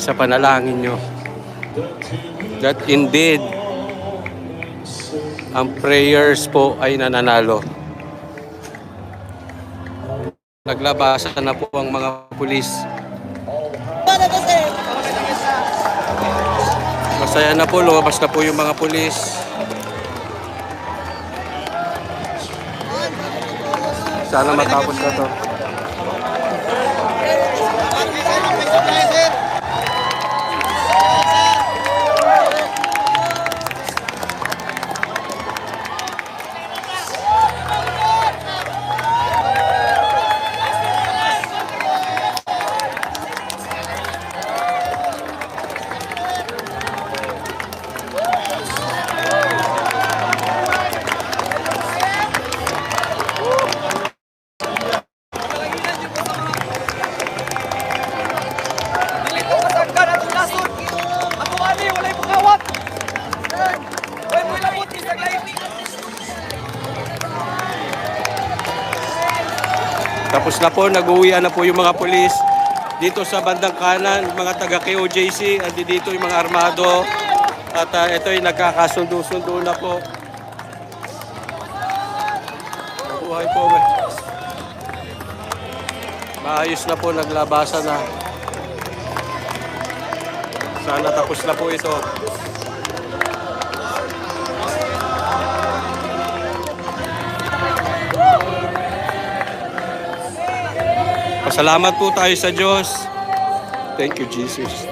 sa panalangin nyo. That indeed, ang prayers po ay nananalo. Naglabasan na po ang mga pulis. Masaya na po, lumabas na po yung mga pulis. Sana matapos na to. Tapos na po, nag-uwian na po yung mga pulis. Dito sa bandang kanan, mga taga KOJC, andi dito yung mga armado. At ito yung nagkakasundo-sundo na po. Buhay po. Maayos na po, naglabasan na. Sana tapos na po ito. Pasalamat po tayo sa Diyos. Thank you, Jesus.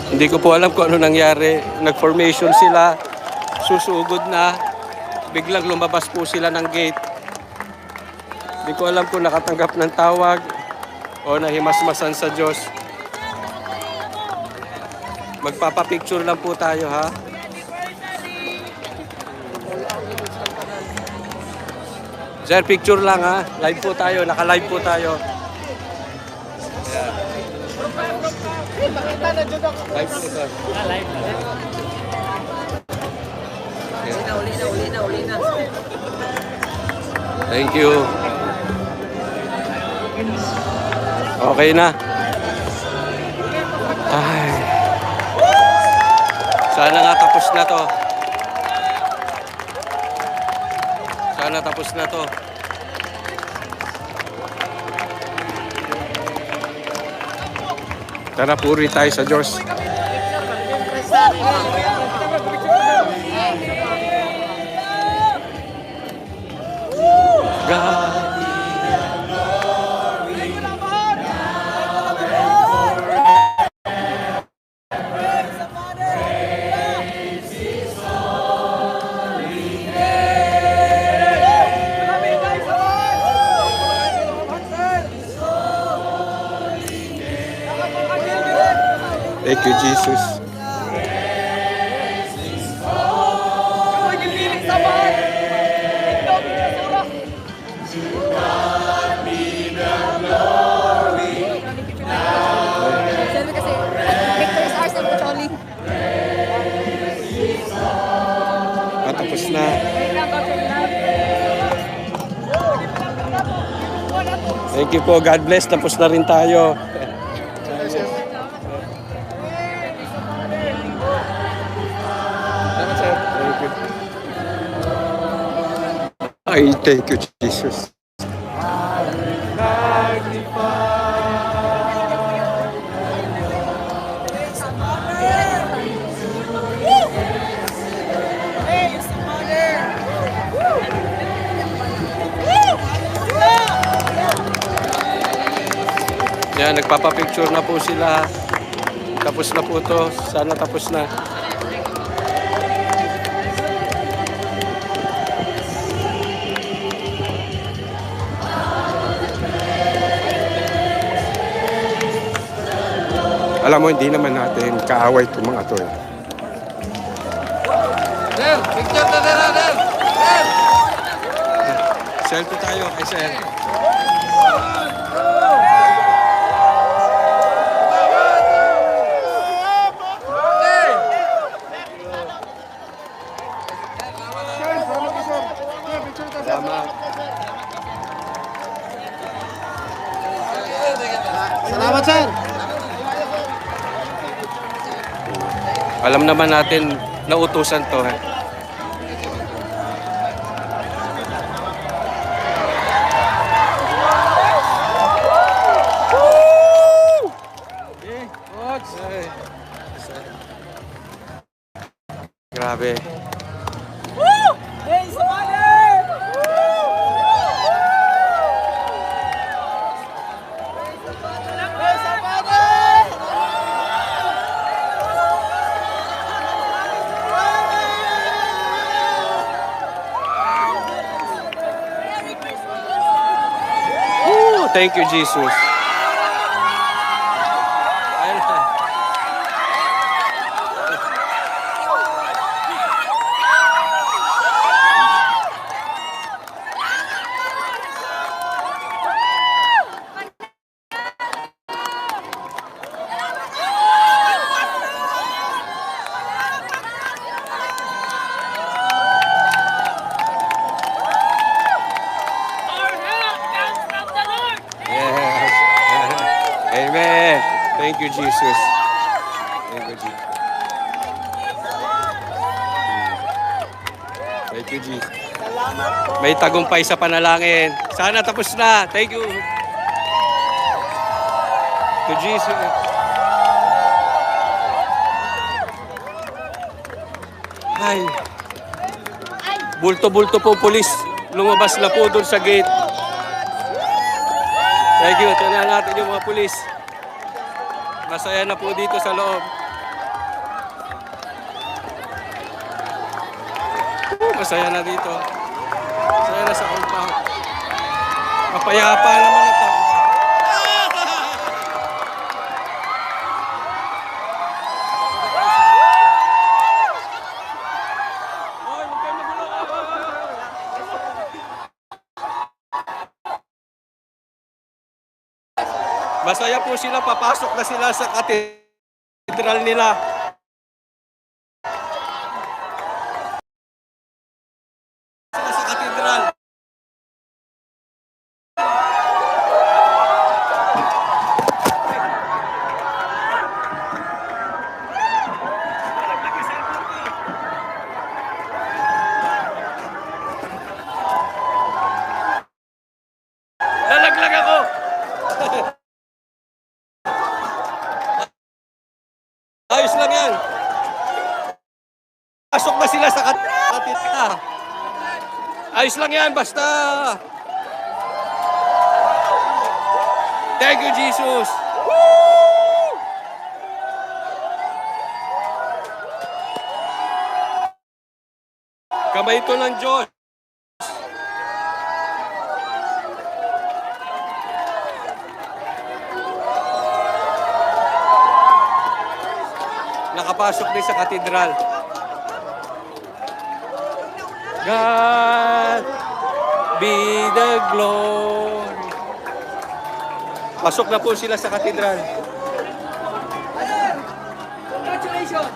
Hindi ko po alam kung ano nangyari. Nag-formation sila, susugod na, biglang lumabas po sila ng gate. Hindi ko alam kung nakatanggap ng tawag o nahimasmasan sa Diyos. Magpapapicture lang po tayo, ha? Sir, picture lang, ha? Live po tayo, naka-live po tayo. Live po ito. Uli na. Thank you. Okay na. Ay. Sana nga tapos na to. Sana tapos na to. Tara, puri tayo sa Diyos. God. Thank you, Jesus. Tapos na. Thank you po. God bless. Tapos na rin tayo. Ay, thank you, Jesus. Yan, nagpapapicture na po sila. Tapos na po to. Sana tapos na. Alam mo, hindi naman natin kaaway itong mga to. Del, picture na nila, Del! Del! Selfie tayo kay Sir. Alam naman natin na utusan to. Ay. Grabe. Woo! Thank you, Jesus. Ayun na. Yes. Amen. Thank you, Jesus. Thank you, Jesus. Thank you, Jesus. May tagumpay sa panalangin. Sana tapos na. Thank you. To Jesus. Ay. Bulto-bulto po pulis. Lumabas na po doon sa gate. Thank you. Tingnan natin yung mga pulis. Masaya na po dito sa loob. Masaya na dito. Masaya na sa compound. Mapayapa naman ito. Masaya po sila, papasok na sila sa katedral nila. Sila sa katedral. Lalaglag ako! Ayos lang yan. Pasok na sila sa katedral. Ayos lang yan, basta. Thank you, Jesus. Woo! Kamay ito ng Diyos. Nakapasok din sa katedral. God be the glory. Pasok na po sila sa katedral. Congratulations!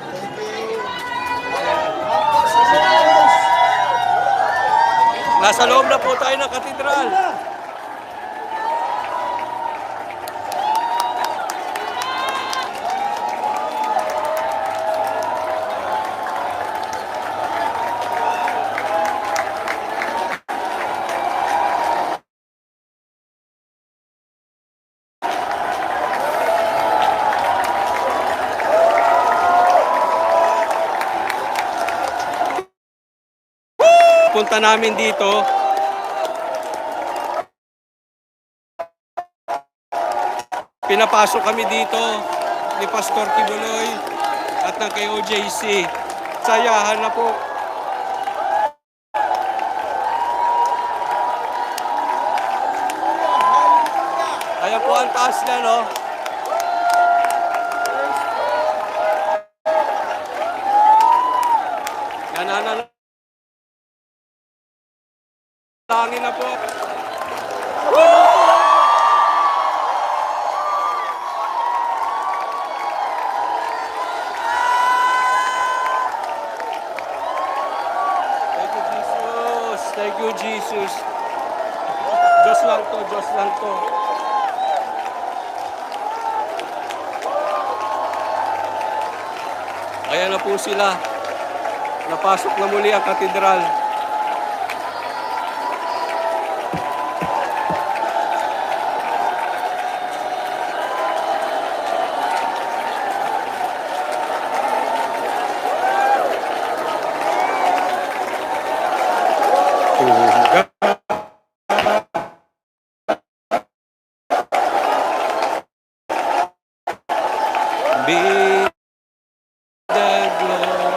Nasa loob na po tayo ng katedral. Punta namin dito. Pinapasok kami dito ni Pastor Kibuloy at ng kay OJC. Sayahan na po. Ayan po ang taas niya, no? Langin na po. Thank you, Jesus. Thank you, Jesus. Diyos lang to, Diyos lang to. Ayan na po sila. Napasok na muli ang katedral. Be the glory.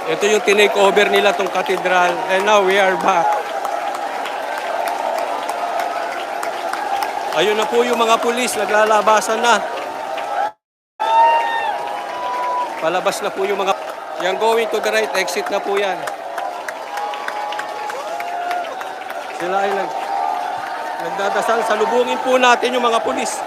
Ito yung tinake over nila tong katedral. And now we are back. Ayun na po yung mga pulis, naglalabasan na. Palabas na po yung mga... Yan going to the right, exit na po yan. Sila ay nagdadasal. Salubungin po natin yung mga pulis.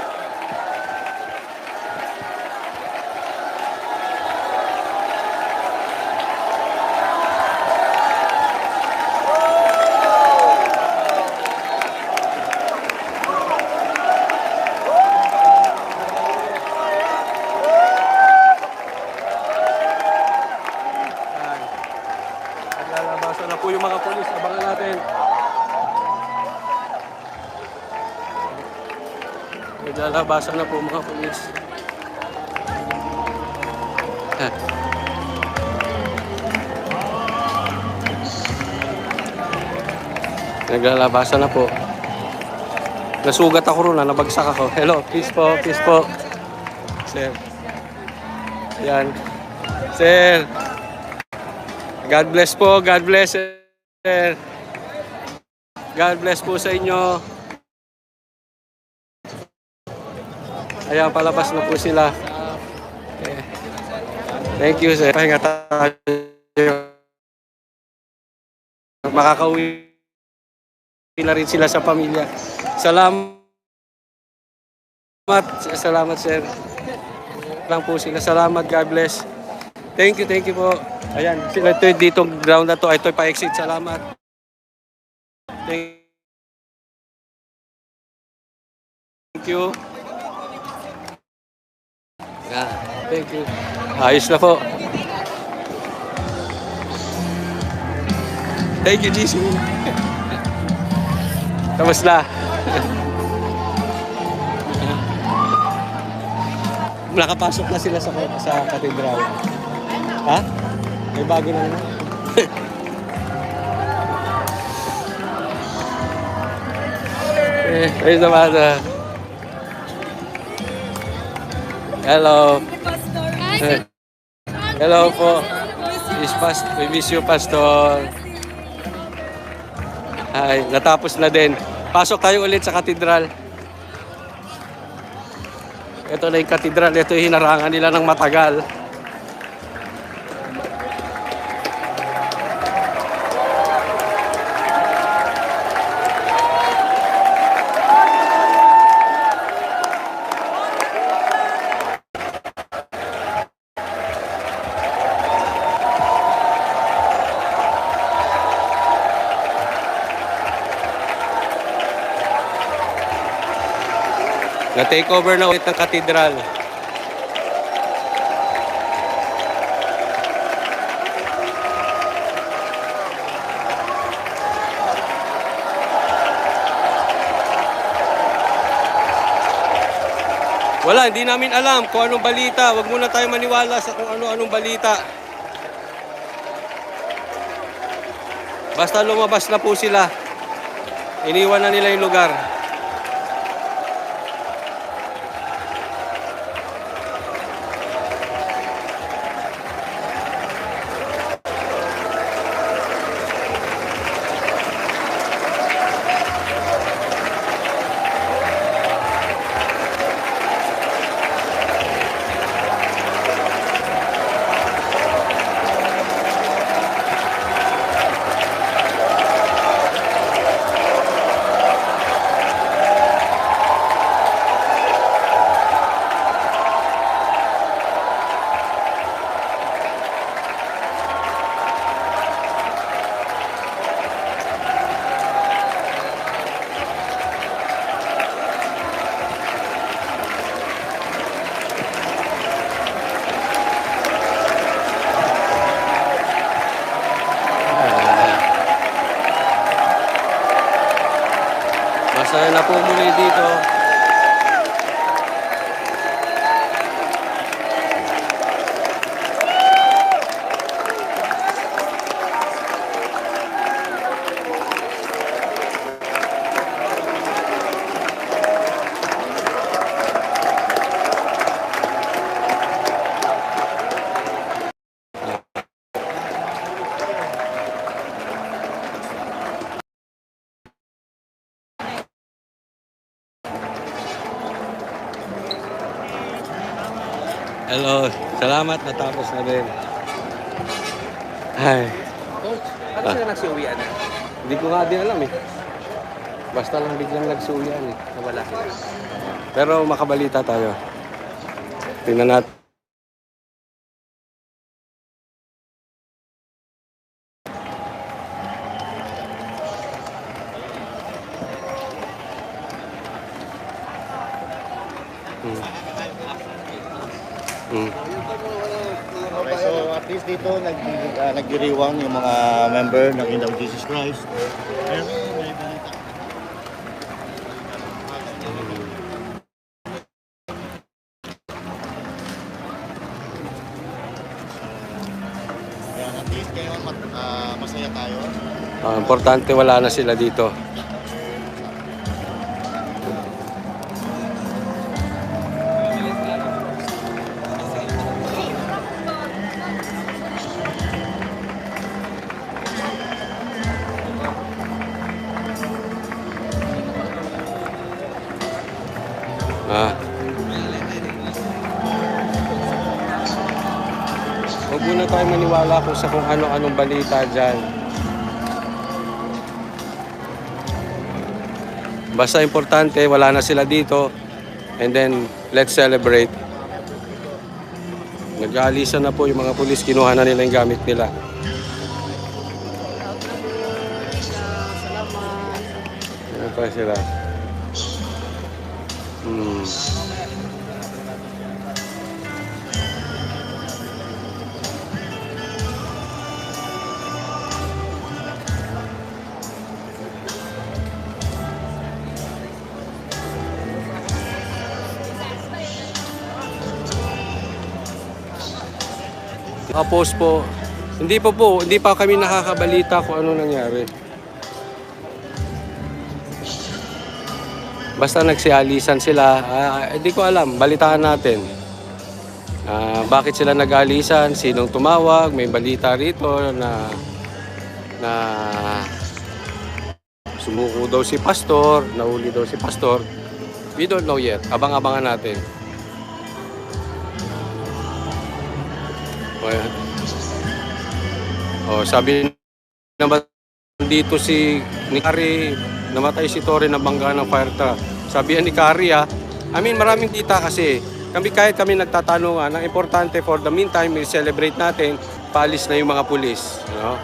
Naglalabasan na po yung mga polis. Abangan natin. Naglalabasan na po mga polis. Naglalabasan na po. Nasugat ako ron, nabagsak ako. Hello, peace po, peace po. Sir. Yan. Sir. God bless po, God bless, sir. God bless po sa inyo. Ayan, palabas na po sila. Okay. Thank you, sir. Pahinga tayo. Makakauwi na rin sila sa pamilya. Salamat, sir. Lang po sila. Salamat, God bless. Thank you po. Ayan, sila ito dito ground na to. Ito pa-exit. Salamat. Thank you. Yeah, thank you. Ayos na po. Thank you, GC. Tapos na. Nakapasok na sila sa katedral. Ha? May bago na naman. Ayun naman. Hello. Hello po. We miss you, Pastor. Ay, natapos na din. Pasok tayo ulit sa katedral. Ito na yung katedral. Ito yung hinarangan nila ng matagal. Na-take over na ulit ng katedral. Wala, hindi namin alam kung anong balita. Huwag muna tayo maniwala sa kung ano-anong balita. Basta lumabas na po sila. Iniwan na nila yung lugar. Masaya na po muli dito. Hello, salamat, natapos na din. Ay, Coach, bakit sila nagsiuwian? hindi ko nga din alam eh. Basta lang biglang nagsuyan eh. Nawala sila. Pero makabalita tayo. Tingnan natin. Okay, so at least dito nagdiriwang yung mga member ng Kingdom of Jesus Christ. Pero may balita. Kaya at least ngayon masaya tayo. Importante wala na sila dito. Huwag muna tayo maniwala kung sa kung ano-anong balita dyan. Basta importante, wala na sila dito. And then, let's celebrate. Nag-aalisan na po yung mga pulis. Kinuha na nila yung gamit nila. Ano pa sila? Post po. Hindi pa kami nakakabalita kung ano nangyari. Basta nagsialisan sila. Hindi ko alam, balitaan natin. Bakit sila nag-alisan? Sinong tumawag? May balita rito na sumuko daw si pastor, nahuli daw si pastor. We don't know yet. Abang-abangan natin. Sabi naman dito si Kari, namatay si Torre na bangga ng fire truck. Sabi ni Kari maraming kita kasi. Kahit kami nagtatanungan, ang importante for the meantime, i-celebrate natin, paalis na yung mga pulis. No?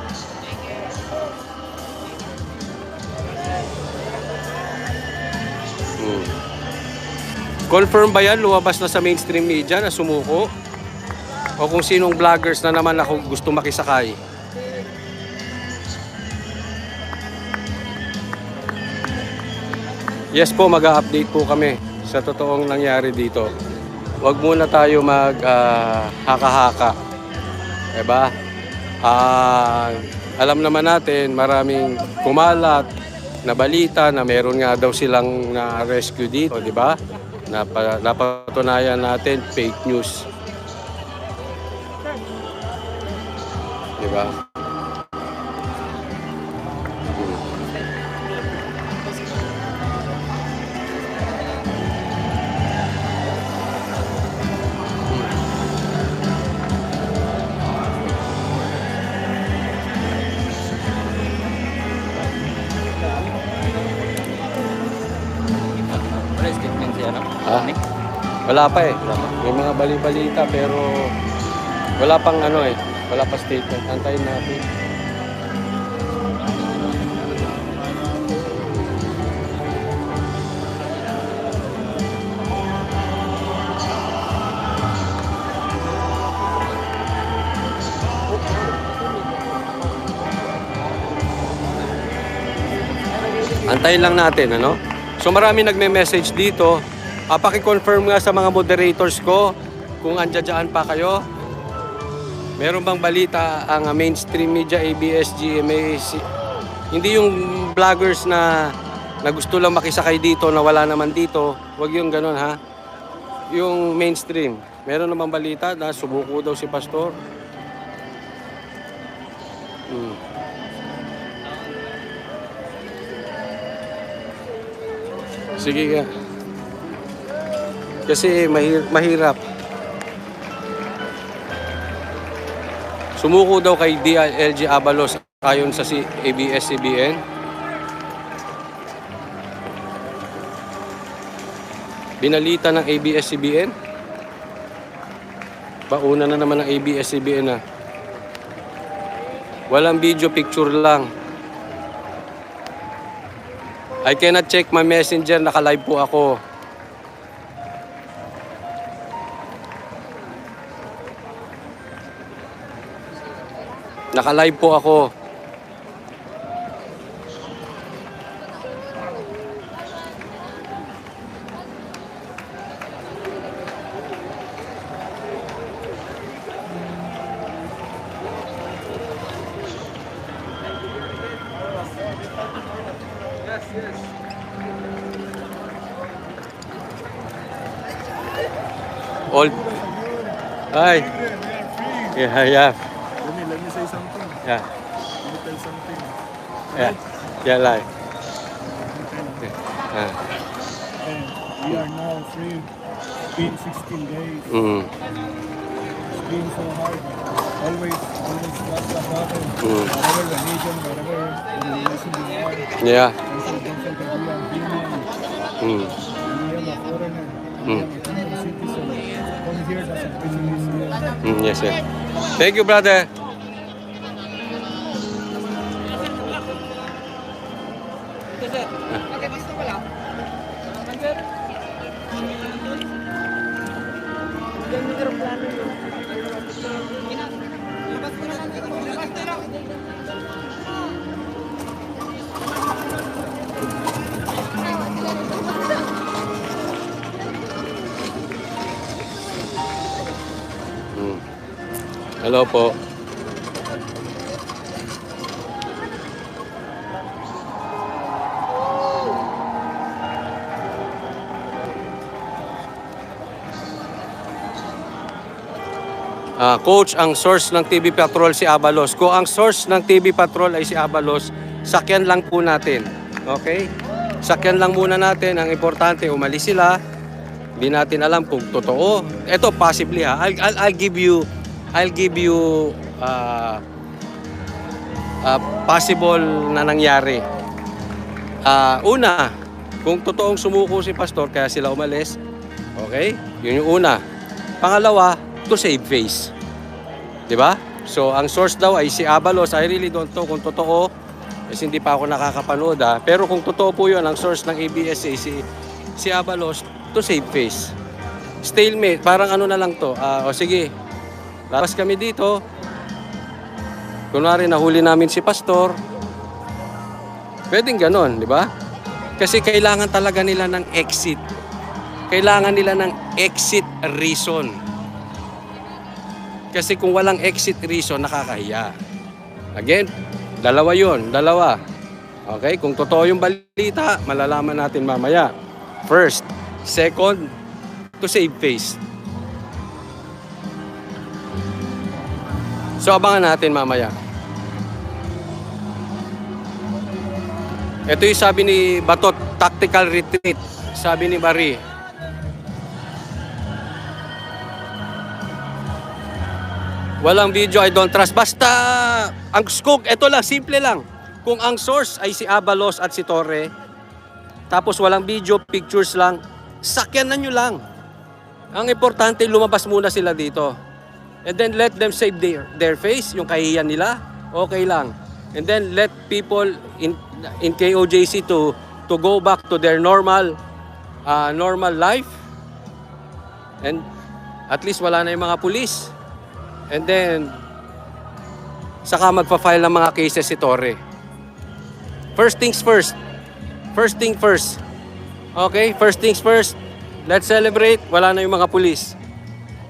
Confirm ba yan? Lumabas na sa mainstream media na sumuko? O kung sinong vloggers na naman ako gusto makisakay? Yes po, mag-update po kami sa totoong nangyari dito. Huwag muna tayo haka-haka. Diba? Alam naman natin, maraming kumalat na balita na meron nga daw silang na-rescue dito, di ba? Napatunayan natin, fake news. Di ba? Wala pa eh. May mga bali-balita pero wala pang wala pa statement. Antayin natin. Antayin lang natin, ano? So marami nagme-message dito. Paki-confirm nga sa mga moderators ko kung andyan pa kayo. Meron bang balita ang mainstream media, ABS, GMA, hindi yung vloggers na gusto lang makisakay dito na wala naman dito. Huwag yung ganun ha. Yung mainstream. Meron namang balita na subuko daw si Pastor. Sige ka. Kasi mahirap. Sumuko daw kay DLG Abalos ayon sa ABS-CBN. Binalita ng ABS-CBN. Pauna na naman ng ABS-CBN na. Walang video, picture lang. I cannot check my messenger, naka-live po ako. Naka-live po ako. Old. Hi. Yeah. Let me say something. Yeah. Let me tell something. Yeah, live. And we are now free. It's been 16 days. It's been so hard. Always that's the problem. Whatever religion, whatever religion you are. Yeah. Also, don't forget we are human. We are a foreigner. We are a human citizen. Come here, that's a business. Yes, sir. Thank you, brother. Hello po. Coach, ang source ng TV Patrol si Abalos. Kung ang source ng TV Patrol ay si Abalos, sakyan lang po natin. Okay? Sakyan lang muna natin. Ang importante, umalis sila. Hindi natin alam kung totoo. Ito, possibly ha. I'll give you possible na nangyari. Una, kung totoong sumuko si Pastor kaya sila umalis, okay? Yun yung una. Pangalawa, to save face. 'Di ba? So, ang source daw ay si Abalos. I really don't know kung totoo. Kasi hindi pa ako nakakapanood ha. Pero kung totoo po yun, ang source ng ABS ay si Abalos, to save face. Stalemate, parang ano na lang to. O sige, lakas kami dito. Kunwari nahuli namin si Pastor. Pwedeng ganon, di ba? Kasi kailangan talaga nila ng exit. Kailangan nila ng exit reason. Kasi kung walang exit reason, nakakahiya. Again, dalawa yun. Okay? Kung totoo yung balita, malalaman natin mamaya. First. Second, to save face. So, abangan natin mamaya. Ito yung sabi ni Batot, tactical retreat. Sabi ni Marie. Walang video, I don't trust. Basta, ang skog, ito lang, simple lang. Kung ang source ay si Abalos at si Torre, tapos walang video, pictures lang, sakyanan nyo lang. Ang importante, lumabas muna sila dito. And then let them save their face, yung kahihiyan nila, okay lang. And then let people in KOJC to go back to their normal life. And at least wala na yung mga pulis. And then saka magpa-file ng mga cases si Torre. First thing first. Okay, first things first. Let's celebrate. Wala na yung mga pulis.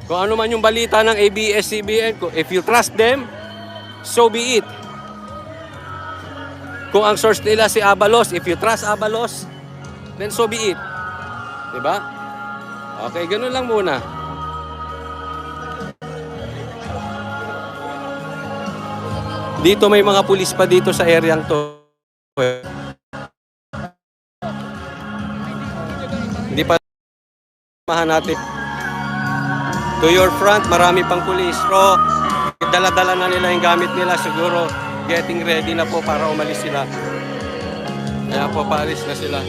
Kung ano man yung balita ng ABS-CBN, if you trust them, so be it. Kung ang source nila si Abalos, if you trust Abalos, then so be it. Diba? Okay, ganun lang muna. Dito may mga pulis pa dito sa areang to. Hindi pa mahan natin. To your front, marami pang pulis. Pero dala-dala na nila yung gamit nila. Siguro getting ready na po para umalis sila. Kaya po paalis na sila.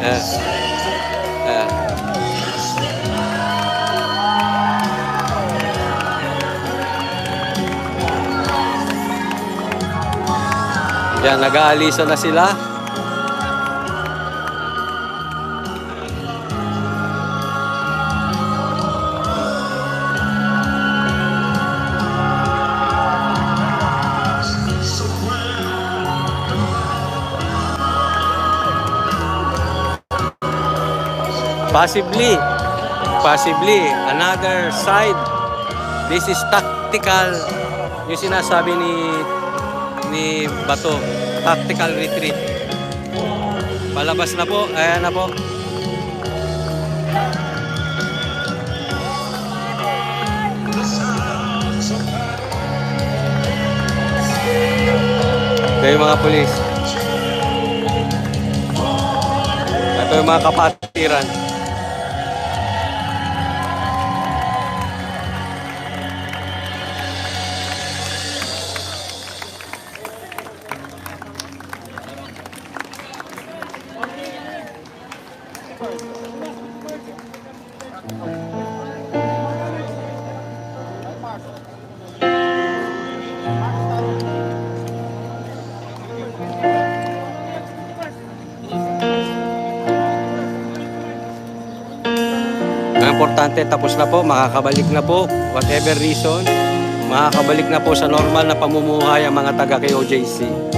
Yes. Yan, nag-aalisa na sila. Possibly, another side. This is tactical. Yung sinasabi ni Bato, tactical retreat. Palabas na po, ayan na po. Ito yung mga pulis. Ito yung mga kapatiran. Importante, tapos na po, makakabalik na po, whatever reason, makakabalik na po sa normal na pamumuhay ang mga taga KOJC.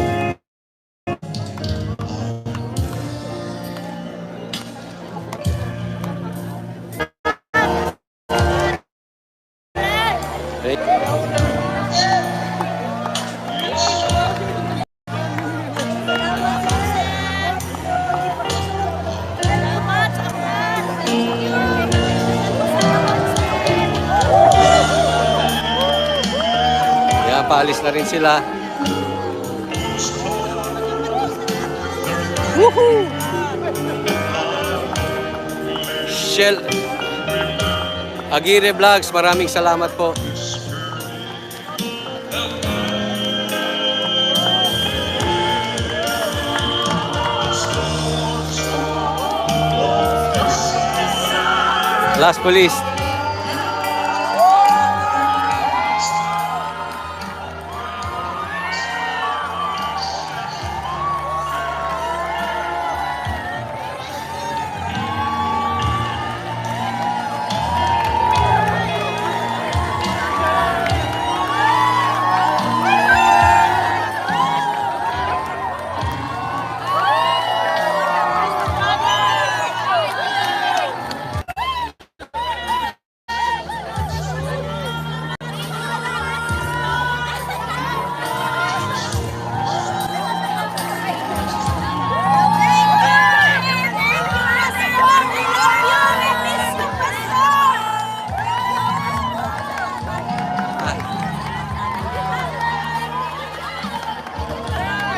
Paalis na rin sila. Woohoo! Shell Aguirre Vlogs, maraming salamat po. Last police.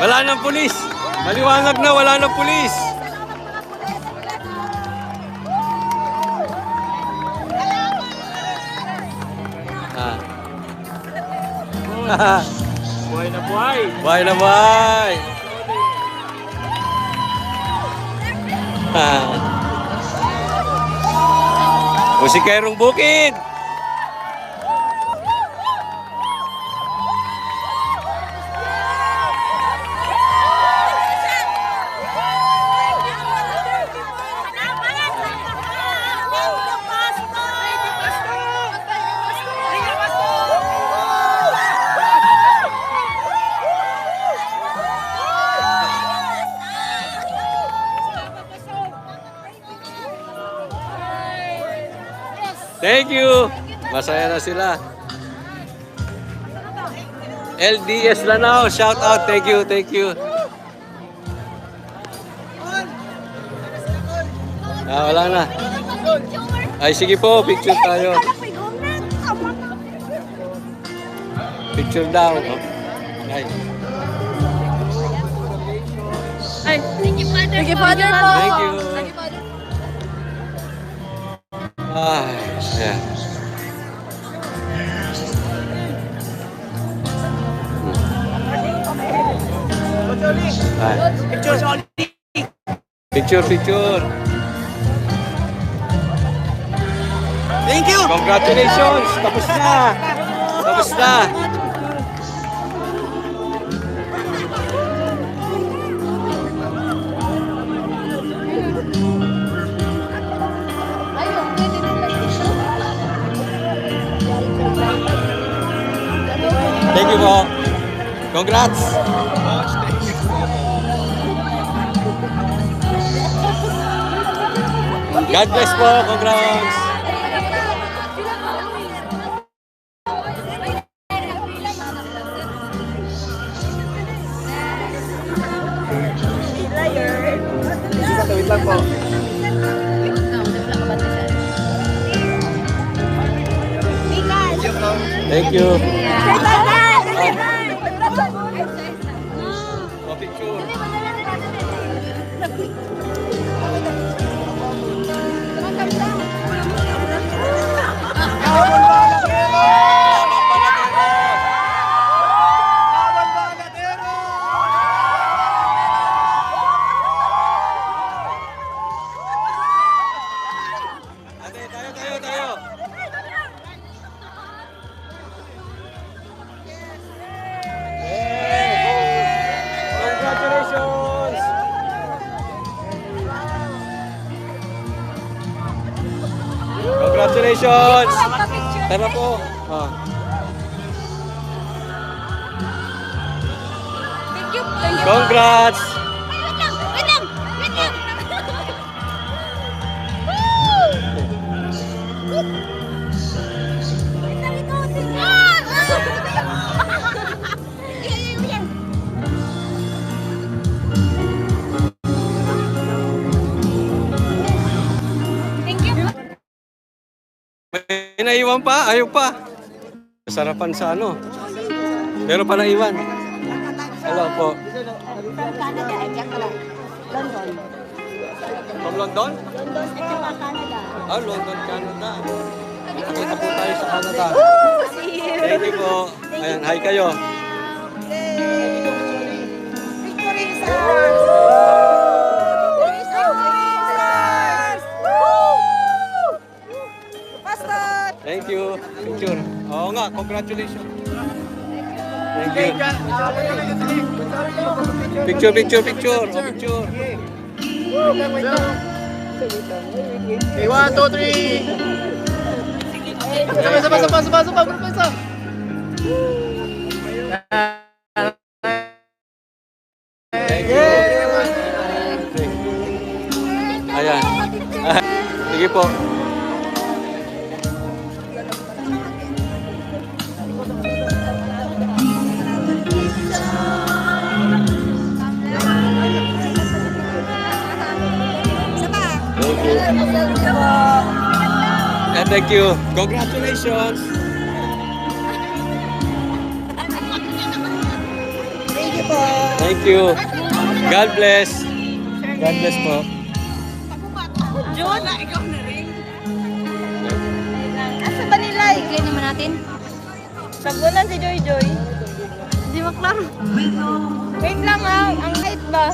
Wala nang pulis. Maliwanag na, wala nang pulis. Buhay na buhay. Buhay na buhay. Musikerong Bukid. Thank you. Masaya na sila. LDS Lanao, shout out. Thank you, thank you. Wala na. Ay, sige po, picture tayo. Picture daw. Ay. Thank you, Father. Thank you. Ay, yeah. Ay. Picture, picture. Thank you! Congratulations! Tapos na! Tapos na! Thank you po. Congrats! God bless po. Congrats! Wait lang po. Thank you. Tayo. Congratulations! Congratulations! Tara po. Thank you. Congrats! Wait lang. Thank you. May naiwan pa? Ayaw pa. Sarapan sa ano. Pero pa naiwan. Hello po. From Canada, I check lang. London. From London? London, at saka Canada. London, Canada. Nakita po tayo sa Canada. See you. Thank you po. Ayan, hi kayo. Thank you. Picture. Oo nga, congratulations. Thank you. Picture. Okay, 1, 2, 3. Sabay. Isa. Thank you. Ayan. Sige po. Thank you. Congratulations. Thank you po. Thank you. God bless. God bless po. John, ikaw na rin. Asa ba nila? I-clear naman natin. Sagulan si Joy. Hindi maklaro. Wait lang ha. Ang height ba?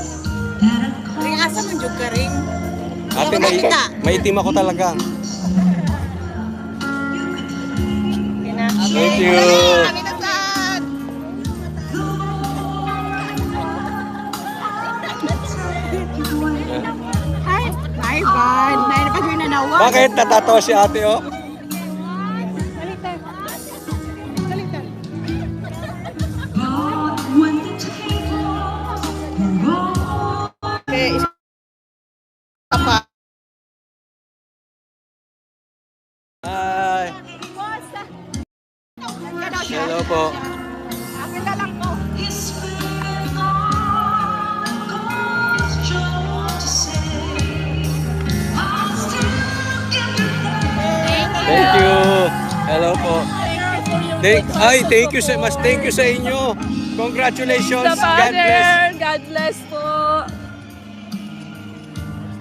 Ring asa mong jug ka ring. Ate, may itim ako talaga. Thank you. Kami na saan? Hi, Bad. May napagawin na nawa. Bakit natatawa si ate, oh? Baliktad. Okay, isa pa. Thank you so much. Thank you sa inyo. Congratulations. The God bless. Father, God bless po.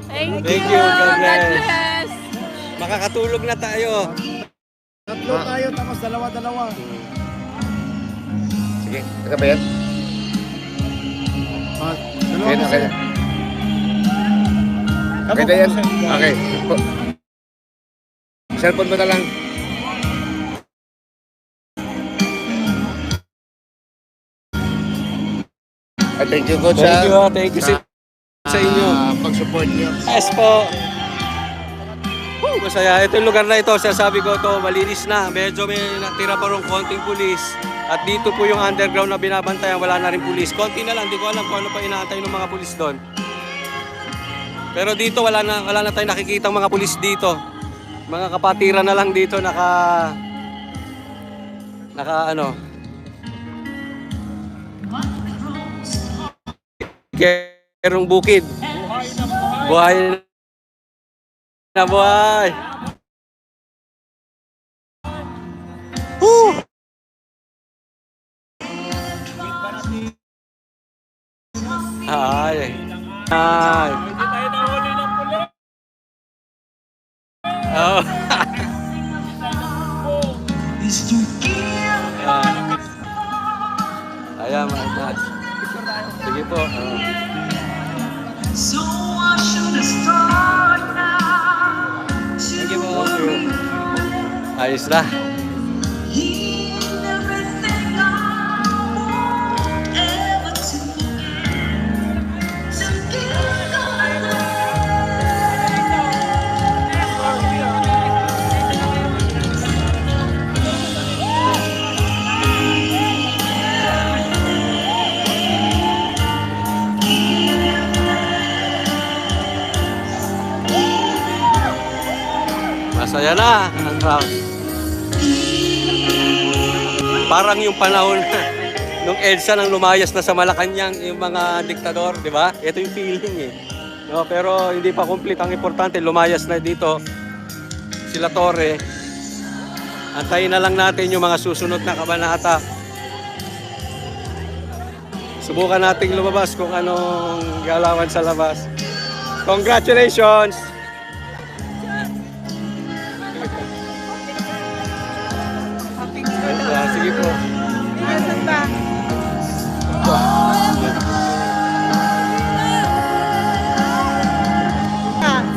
Thank Thank you. you, God bless. God bless. Makakatulog na tayo. Tatlo tayo, tapos dalawa-dalawa. Sige, taga ba yan? Dalawa Okay, kasi. okay. Okay na yan? Okay. Cellphone mo na lang. Ay, thank you, Coach. Thank you sa inyo. Pag-support niyo. Yes po. Masaya. Ito yung lugar na ito. Sasabi ko ito, malinis na. Medyo may natira pa rin konting pulis. At dito po yung underground na binabantayan. Wala na rin pulis. Konti na lang. Hindi ko alam kung ano pa inaantay ng mga pulis doon. Pero dito wala na tayong nakikitang mga pulis dito. Mga kapatiran na lang dito naka ano. Kerong bukid. Buhay na buhay. Woo! Ay. Ay. Oh. Ayan, mga. Sige po. Thank you po. Ayos na. Masaya na ang crowd. Parang yung panahon nung EDSA nang lumayas na sa Malacanang yung mga diktador, di ba? Ito yung feeling eh. No, pero hindi pa complete. Ang importante, lumayas na dito sila Torre. Antayin na lang natin yung mga susunod na kabanata. Subukan nating lumabas kung anong galawan sa labas. Congratulations! Sige po. Saan ba?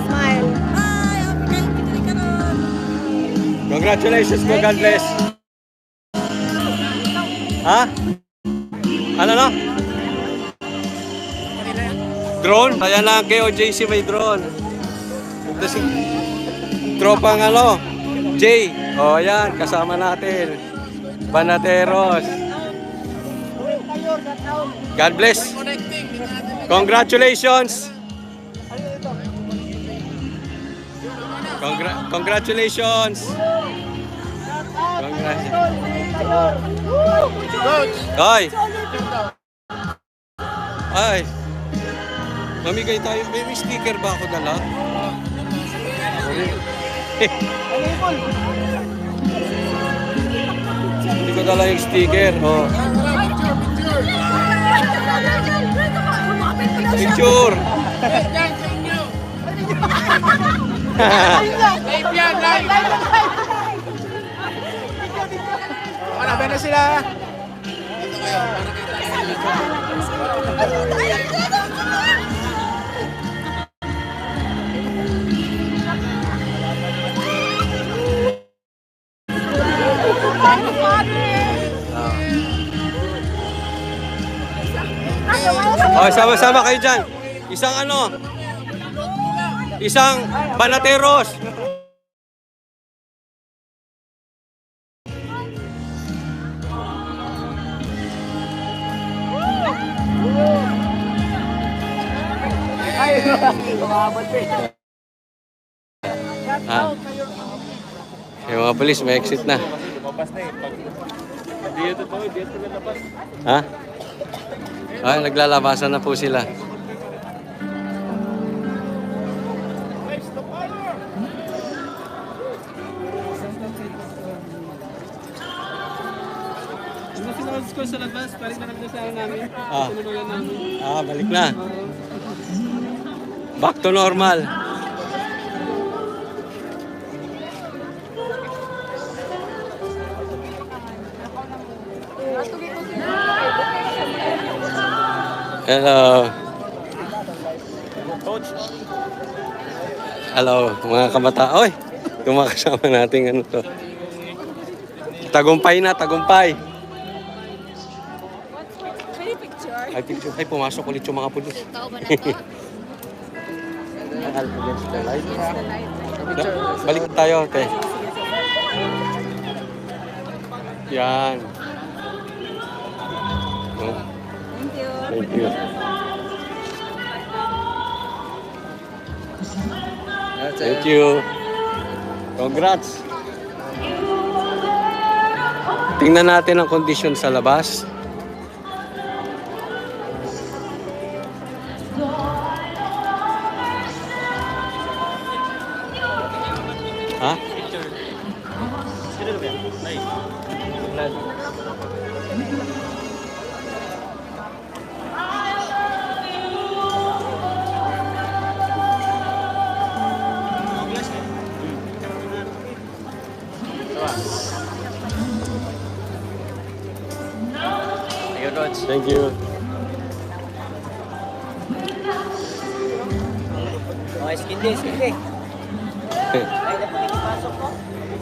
Smile. Congratulations po, God bless. Ha? Ano no? Drone? Kaya na kay OJC may drone. Ito si tropang ano? Jay. O yan, kasama natin. Banateros. God bless. Congratulations. Congratulations. Ay. Ay. Mamigay tayo. May sticker ba ako dala? Hindi ko dala yung sticker. Oh. Picture. Live yan, live! Malapit na sila! Oh, sama-sama kayo dyan. Isang ano? Isang Banateros. Yung mga polis, may exit na. Ha? Ah, naglalabasan na po sila. Nakaroons ko sa labas, balik na lang sa namin. Ah. Tinulungan namin. Balik na. Back to normal. Hello. Hello, mga kabata. Oy, kumakasama natin ano to. Tagumpay na, tagumpay. Pwede picture? Ay, picture. Ay, pumasok ulit yung mga pulis. Ikaw ba na to? Against the light. Balik tayo, te. Yan. Oh, Thank you. thank you. Thank you. Congrats. Tingnan natin ang kondisyon sa labas. Ha? Thank you.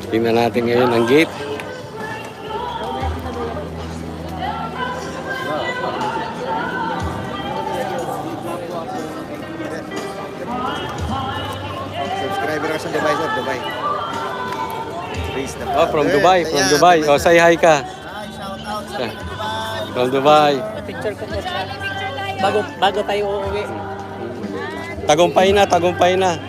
Tingnan natin ngayon ang gate. Subscriber ka sa Dubai, sir. Dubai. Please, Oh, from Dubai, from Dubai. Oh, say hi ka. From Dubai. Picture ko po siya. Bago tayo uuwi. Tagumpay na, tagumpay na.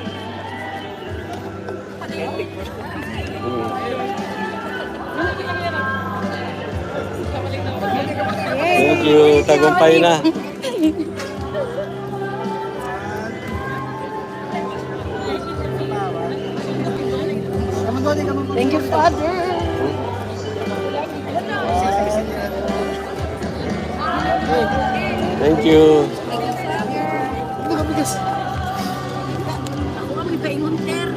Thank you, tagumpay na. Thank you, Father. Thank you. Ako kami paingon, Ter.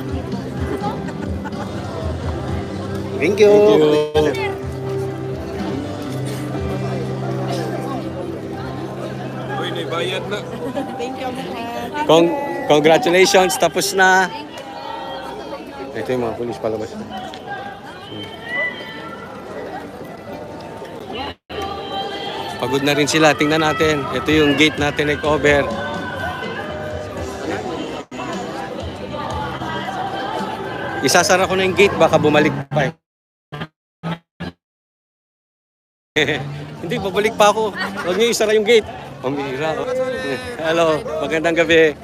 Thank you. Thank you. Thank you, Mahal. Congratulations, tapos na. Ito yung mga pulis palabas. Pagod na rin sila. Tingnan natin. Ito yung gate natin na-cover. Isasara ko na yung gate. Baka bumalik pa eh. Hindi, babalik pa ako. Huwag niyo isara yung gate. Pamira. Hello, magandang gabi.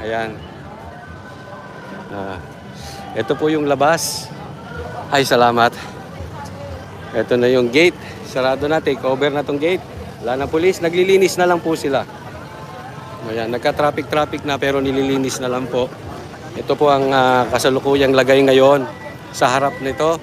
Ayan. Ito po yung labas. Ay, salamat. Ito na yung gate. Sarado na. Take over na tong gate. Wala na pulis. Naglilinis na lang po sila. Ayan, nagka-traffic na pero nililinis na lang po. Ito po ang kasalukuyang lagay ngayon sa harap nito.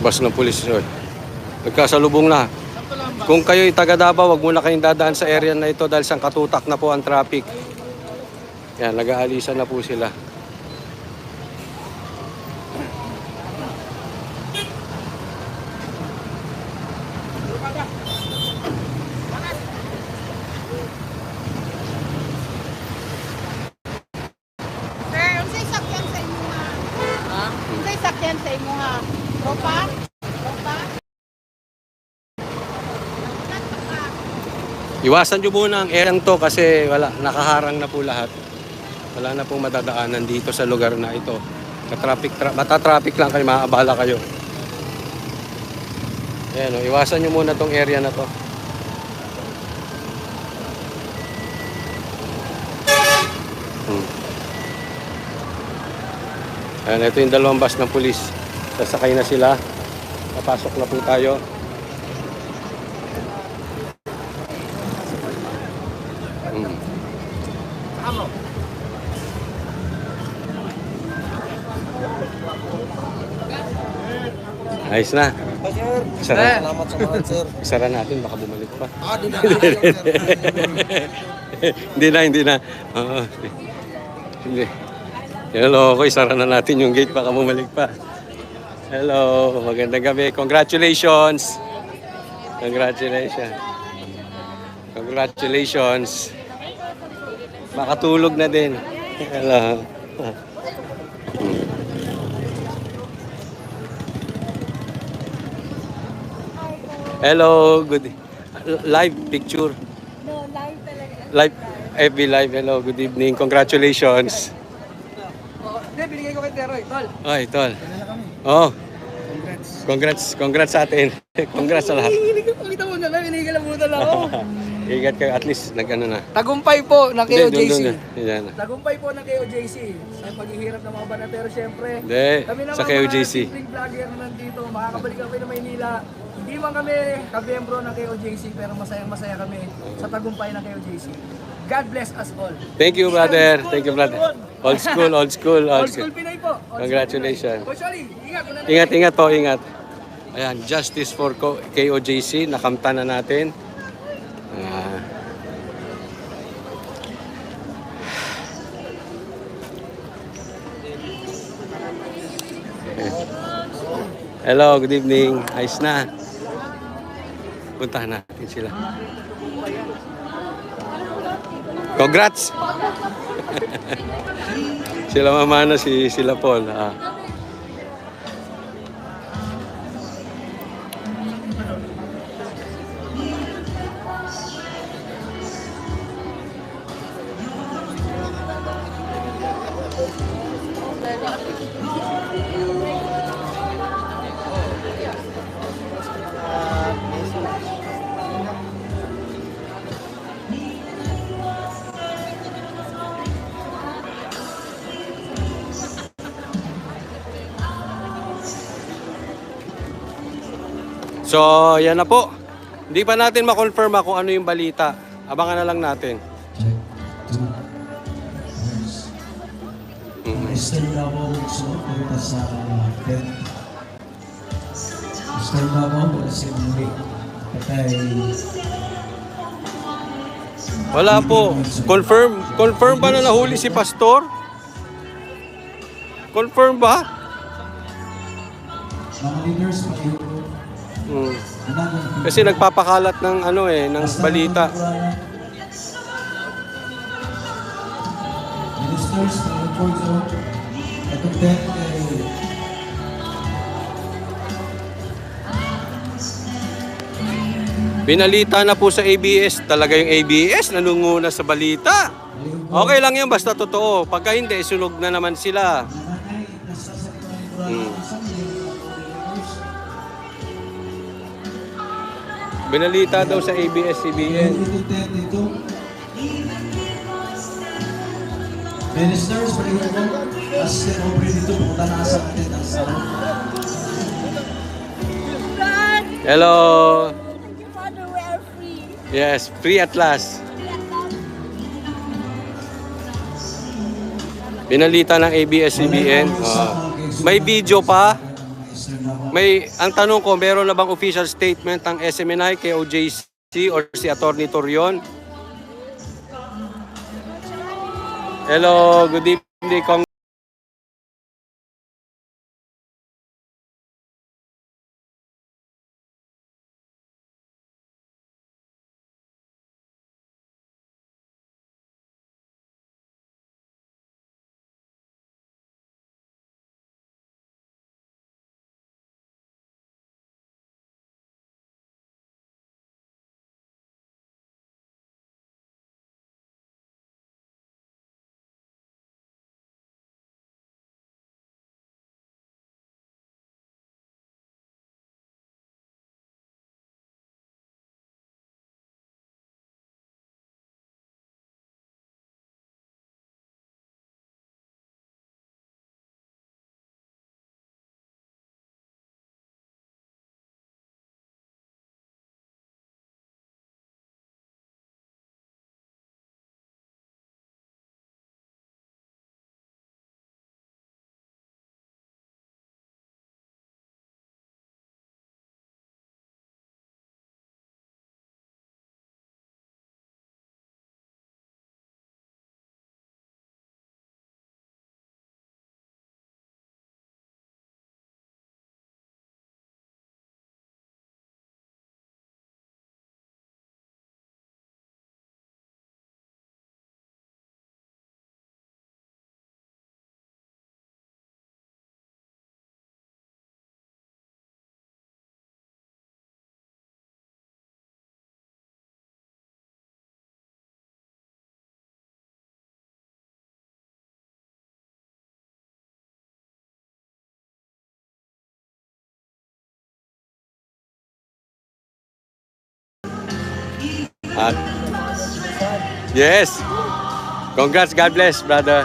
Bus ng pulis yun. Nagkasalubong na. Kung kayo'y taga Davao, wag muna kayong dadaan sa area na ito dahil sang katutak na po ang traffic. Yan, nag-aalisan na po sila. Sir, unsay sakyan sa imo nga? Ha? Unsay sakyan sa imo nga? Tropa? Tropa? Iwasan nyo muna ang erang to kasi wala, nakaharang na po lahat. Wala na pong madadaanan dito sa lugar na ito. Mata-traffic lang kayo, maaabala kayo. Ayan, iwasan nyo muna tong area na to. Ayan, ito yung dalawang bus ng pulis. Sasakay na sila. Papasok na po tayo. Ayos na. Sara. Salamat sa mga sir. Isara natin, baka bumalik pa. Di na. Hindi na. Oo. Hindi. Hello, okay, isara na natin yung gate, baka bumalik pa. Hello, magandang gabi. Congratulations. Congratulations. Makatulog na din. Hello. Hello, good. Live picture. No, live talaga. Live, FB Live. Hello, good evening. Congratulations. Hindi, binigay ko kay Teroy. Tol. Ay, tol. Oh. Congrats sa atin. Congrats sa lahat. Pakita mo na lang, hinihigalabutan ako. Ingat kayo, at least nag-ano na. Tagumpay po ng KOJC. Yan. Tagumpay po ng KOJC sa paghihirap ng mga banatero, syempre. Hindi, Kami naman sa KOJC. mga simpleng vlogger na nandito, makakabalik kami ng Maynila. Hindi man kami kabiyembro ng KOJC, pero masayang-masaya kami sa tagumpay ng KOJC. God bless us all. Thank you, brother. Thank you, brother. Old school. Old school Pinoy po. Congratulations. Coach Oli, ingat. Ingat po, ingat. Ayan, Justice for KOJC. Nakamta na natin. Hello, good evening. Ayos na. Puntahan natin sila. Congrats! Sila mamana, sila Paul. So, yan na po. Hindi pa natin ma-confirm kung ano yung balita. Abangan na lang natin. Mr. Davao sumupunta sa tent. Mr. Davao wala si Muli. Patay. Wala po. Confirm ba na nahuli si Pastor? Confirm ba? Mga leaders, pakiyo. Kasi nagpapakalat ng ng balita. Ministers, report ko. Itong tent ay Binalita na po sa ABS. Talaga yung ABS nanunguna sa balita. Okay lang yan basta totoo. Pagka hindi, sunog na naman sila. Binalita daw sa ABS-CBN. itong tent dito. Ministers, pakiyo ko. Assistant Aubrey dito, pumunta na sa atin. Hello. Father, we are free. Yes, free at last. Binalita ng ABS-CBN. May video pa. Ang tanong ko, meron na bang official statement ng SMNI, KOJC or si Atty. Torion? Hello, good evening. At, yes. Congrats, God bless, brother.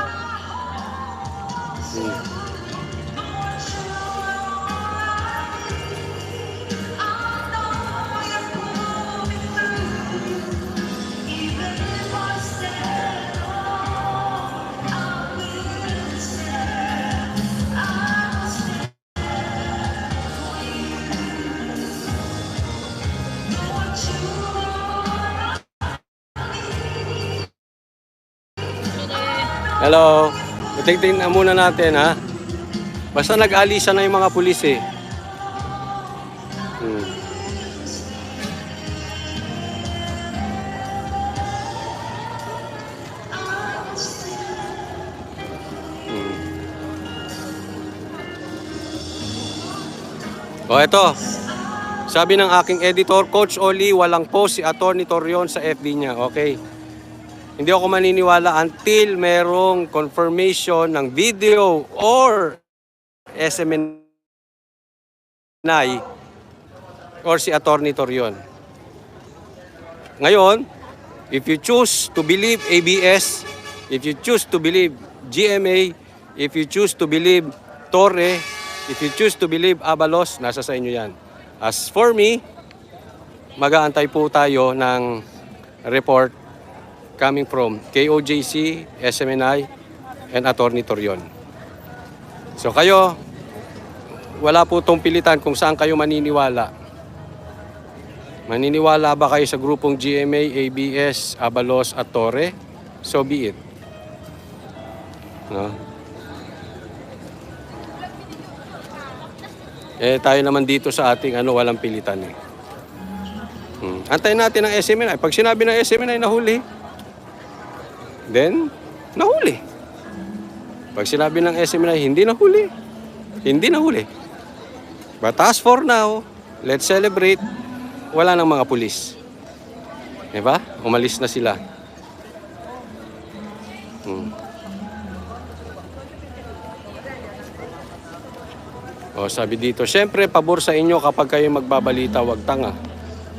Hello. Tingnan na muna natin, ha. Basta nag-alisa na yung mga pulis, eh. O, eto. Sabi ng aking editor, Coach Oli, walang post si Atty. Torion sa FB niya. Okay. Hindi ako maniniwala until merong confirmation ng video or SMNI or si Atty. Torion. Ngayon, if you choose to believe ABS, if you choose to believe GMA, if you choose to believe Torre, if you choose to believe Abalos, nasa sa inyo yan. As for me, mag-aantay po tayo ng report coming from KOJC, SMNI, and Atty. Torion. So kayo, wala po itong pilitan kung saan kayo maniniwala. Maniniwala ba kayo sa grupong GMA, ABS, Abalos, at Torre? So be it. No? Tayo naman dito sa ating walang pilitan. Antayin natin ang SMNI. Pag sinabi ng SMNI, nahuli. Then, nahuli. Pag sinabi ng SMNI, hindi nahuli. Hindi nahuli. But as for now, let's celebrate. Wala nang mga pulis. Diba? Umalis na sila. O, sabi dito, syempre, pabor sa inyo kapag kayo magbabalita, wag tanga.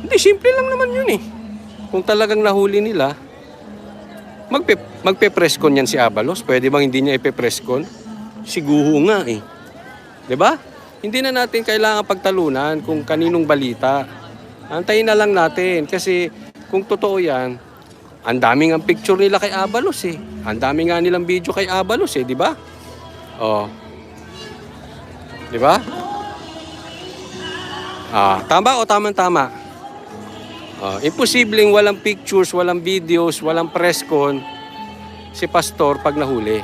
Hindi, simple lang naman yun eh. Kung talagang nahuli nila, magpe-presscon yan si Abalos. Pwede bang hindi niya ipe-presscon? Siguro nga eh. 'Di ba? Hindi na natin kailangan pagtalunan kung kaninong balita. Antayin na lang natin kasi kung totoo yan, ang daming ang picture nila kay Abalos eh. Ang dami nga nilang video kay Abalos eh, 'di ba? Oh. 'Di ba? Tama o tama-tama? Imposibleng walang pictures, walang videos, walang press con si Pastor pag nahuli.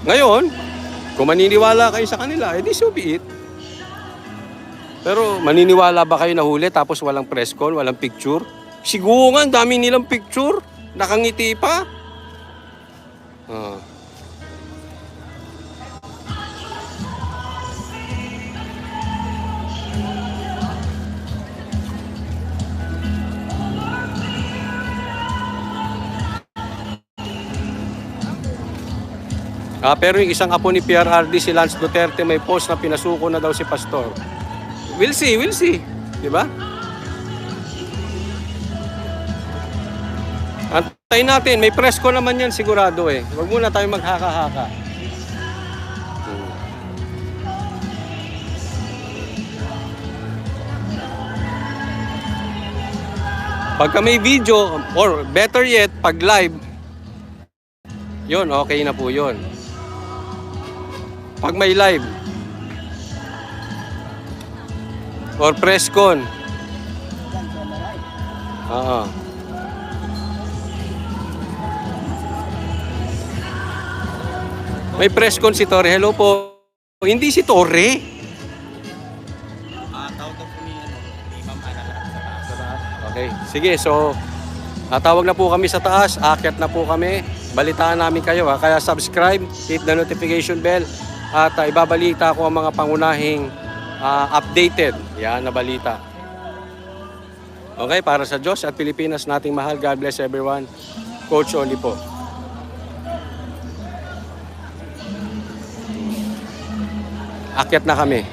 Ngayon, kung maniniwala kayo sa kanila, edi so be it. Pero maniniwala ba kayo nahuli tapos walang press con, walang picture? Siguro nga, dami nilang picture. Nakangiti pa. Pero yung isang apo ni PRRD, si Lance Duterte, may post na pinasuko na daw si Pastor. We'll see, we'll see. Diba? Antayin natin, may press ko naman yan sigurado eh. Huwag muna tayo maghaka-haka. Pagka may video, or better yet, pag live, yun, okay na po yun. Pag may live or press con, may press con si Torre. Hello po. Hindi si Torre. Okay, sige. So, tawag na po kami sa taas. Aakyat na po kami. Balitaan namin kayo. Kaya subscribe, hit the notification bell. At ibabalita ko ang mga pangunahing updated na balita. Okay, para sa Diyos at Pilipinas nating mahal. God bless everyone. Coach Oli po. Akyat na kami.